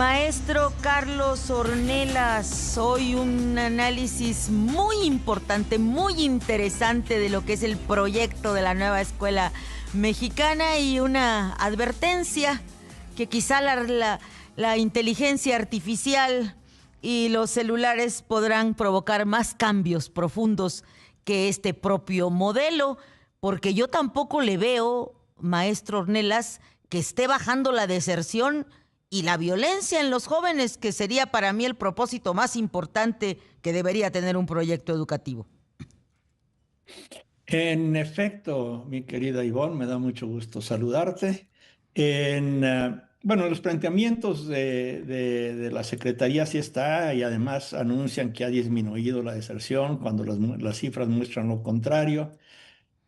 Maestro Carlos Ornelas, hoy un análisis muy importante, muy interesante de lo que es el proyecto de la nueva escuela mexicana y una advertencia que quizá la inteligencia artificial y los celulares podrán provocar más cambios profundos que este propio modelo, porque yo tampoco le veo, maestro Ornelas, que esté bajando la deserción y la violencia en los jóvenes, que sería para mí el propósito más importante que debería tener un proyecto educativo. En efecto, mi querida Ivonne, me da mucho gusto saludarte. Bueno, los planteamientos de la Secretaría sí está y además anuncian que ha disminuido la deserción cuando las cifras muestran lo contrario,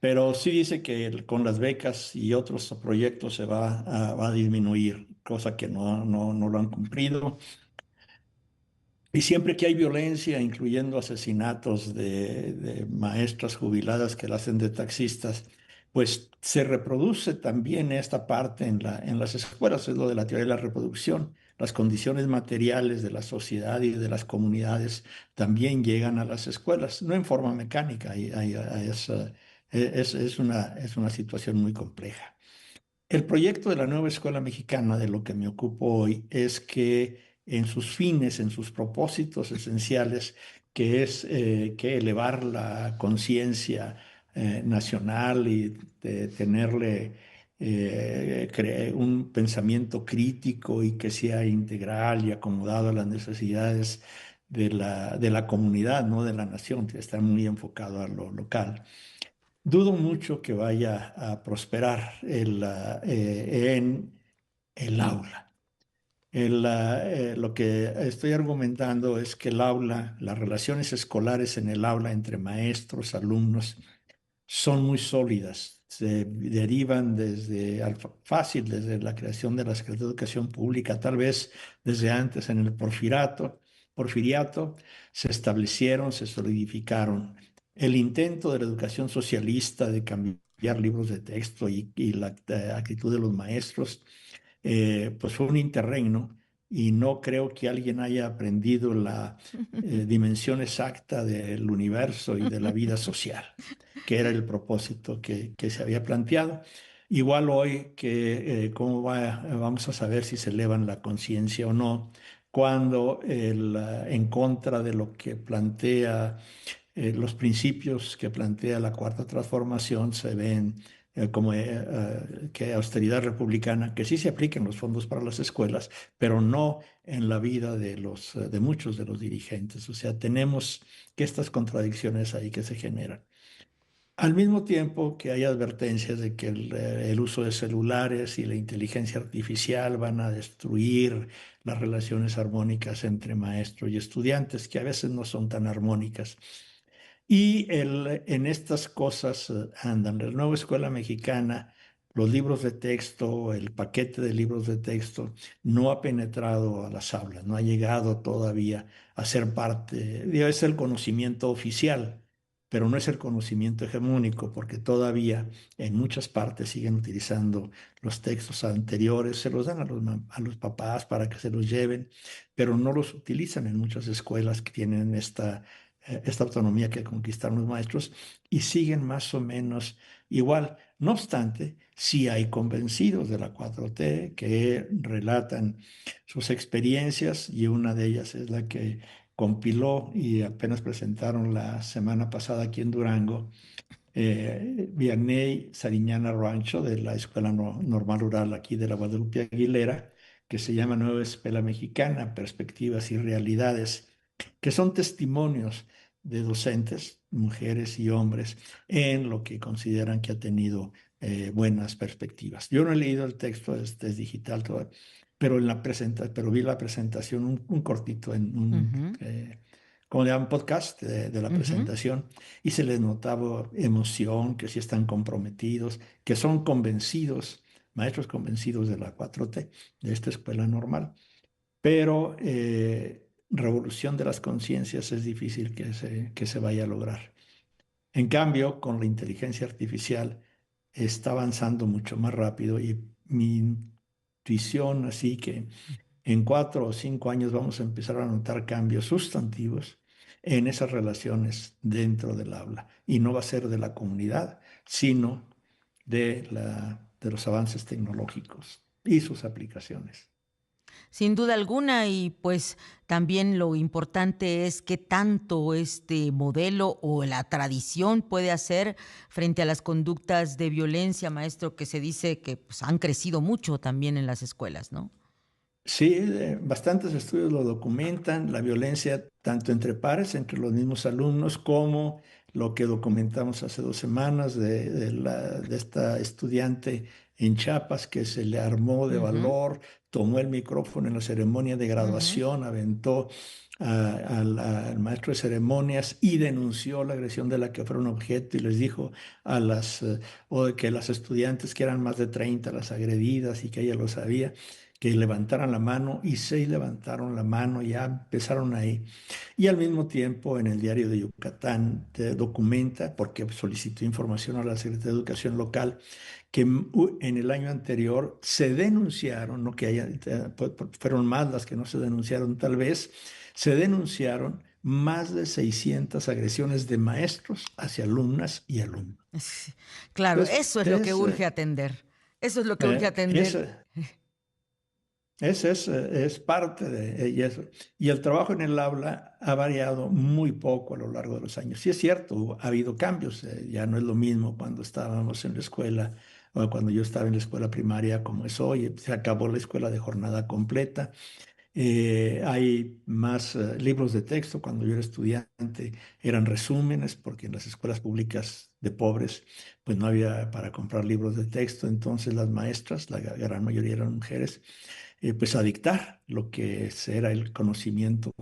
pero sí dice que con las becas y otros proyectos va a disminuir, cosa que no lo han cumplido. Y siempre que hay violencia, incluyendo asesinatos de maestras jubiladas que la hacen de taxistas, pues se reproduce también esta parte en las escuelas, es lo de la teoría de la reproducción. Las condiciones materiales de la sociedad y de las comunidades también llegan a las escuelas, no en forma mecánica, es una situación muy compleja. El proyecto de la nueva escuela mexicana, de lo que me ocupo hoy, es que en sus fines, en sus propósitos esenciales, que es que elevar la conciencia nacional y de tenerle un pensamiento crítico y que sea integral y acomodado a las necesidades de la comunidad, no de la nación, que está muy enfocado a lo local. Dudo mucho que vaya a prosperar en el aula. Lo que estoy argumentando es que el aula, las relaciones escolares en el aula entre maestros, alumnos, son muy sólidas. Se derivan fácil desde la creación de la Secretaría de Educación Pública, tal vez desde antes en el porfiriato, se establecieron, se solidificaron. El intento de la educación socialista de cambiar libros de texto y la actitud de los maestros pues fue un interregno y no creo que alguien haya aprendido la dimensión exacta del universo y de la vida social, que era el propósito que se había planteado. Igual hoy que vamos a saber si se elevan la conciencia o no, cuando en contra de lo que plantea los principios que plantea la Cuarta Transformación se ven como que austeridad republicana, que sí se apliquen los fondos para las escuelas, pero no en la vida de muchos de los dirigentes. O sea, tenemos que estas contradicciones ahí que se generan. Al mismo tiempo que hay advertencias de que el uso de celulares y la inteligencia artificial van a destruir las relaciones armónicas entre maestro y estudiantes, que a veces no son tan armónicas. Y en estas cosas andan la nueva escuela mexicana, los libros de texto, el paquete de libros de texto no ha penetrado a las aulas, no ha llegado todavía a ser parte, digo, es el conocimiento oficial, pero no es el conocimiento hegemónico, porque todavía en muchas partes siguen utilizando los textos anteriores, se los dan a los papás para que se los lleven, pero no los utilizan en muchas escuelas que tienen esta autonomía que conquistaron los maestros y siguen más o menos igual. No obstante, sí hay convencidos de la 4T que relatan sus experiencias y una de ellas es la que compiló y apenas presentaron la semana pasada aquí en Durango, Vianney Sariñana Rancho de la Escuela Normal Rural aquí de la Guadalupe Aguilera, que se llama Nueva Escuela Mexicana, Perspectivas y Realidades, que son testimonios de docentes, mujeres y hombres, en lo que consideran que ha tenido buenas perspectivas. Yo no he leído el texto, es digital todo, pero vi la presentación, un cortito en Ujú, como le llaman, podcast de la ujú. presentación, y se les notaba emoción, que sí están comprometidos, que son convencidos, maestros convencidos de la 4T, de esta escuela normal. Pero revolución de las conciencias es difícil que se vaya a lograr. En cambio, con la inteligencia artificial está avanzando mucho más rápido y mi intuición, así que en 4 o 5 años vamos a empezar a notar cambios sustantivos en esas relaciones dentro del aula. Y no va a ser de la comunidad, sino de los avances tecnológicos y sus aplicaciones. Sin duda alguna, y pues también lo importante es qué tanto este modelo o la tradición puede hacer frente a las conductas de violencia, maestro, que se dice que pues, han crecido mucho también en las escuelas, ¿no? Sí, bastantes estudios lo documentan, la violencia tanto entre pares, entre los mismos alumnos, como lo que documentamos hace 2 semanas de esta estudiante en Chiapas que se le armó de Ujú, valor, tomó el micrófono en la ceremonia de ujú. graduación, aventó al maestro de ceremonias y denunció la agresión de la que fueron objeto y les dijo o de que las estudiantes, que eran más de 30 las agredidas y que ella lo sabía, que levantaran la mano, y 6 levantaron la mano, ya empezaron ahí. Y al mismo tiempo en el diario de Yucatán te documenta, porque solicitó información a la Secretaría de Educación local, que en el año anterior se denunciaron, no que haya, fueron más las que no se denunciaron tal vez, se denunciaron más de 600 agresiones de maestros hacia alumnas y alumnos. Sí, claro, Entonces, eso es lo que urge atender. Eso es lo que urge atender. esa ese es parte de y eso. Y el trabajo en el aula ha variado muy poco a lo largo de los años. Sí es cierto, ha habido cambios. Ya no es lo mismo cuando estábamos en la escuela o cuando yo estaba en la escuela primaria como es hoy. Se acabó la escuela de jornada completa. Hay más libros de texto. Cuando yo era estudiante eran resúmenes, porque en las escuelas públicas de pobres pues no había para comprar libros de texto. Entonces las maestras, la gran mayoría eran mujeres, pues a dictar lo que era el conocimiento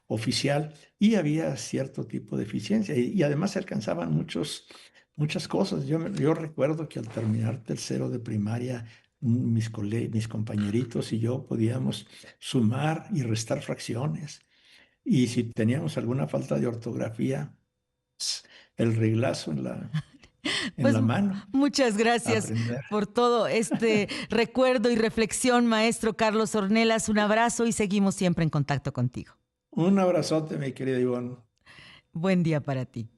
oficial, y había cierto tipo de eficiencia y además se alcanzaban muchas cosas. Yo recuerdo que al terminar tercero de primaria, mis compañeritos y yo podíamos sumar y restar fracciones, y si teníamos alguna falta de ortografía, el reglazo en Pues la mano, muchas a gracias aprender. por todo este recuerdo y reflexión, maestro Carlos Ornelas. Un abrazo y seguimos siempre en contacto contigo. Un abrazote, mi querida Ivonne. Buen día para ti.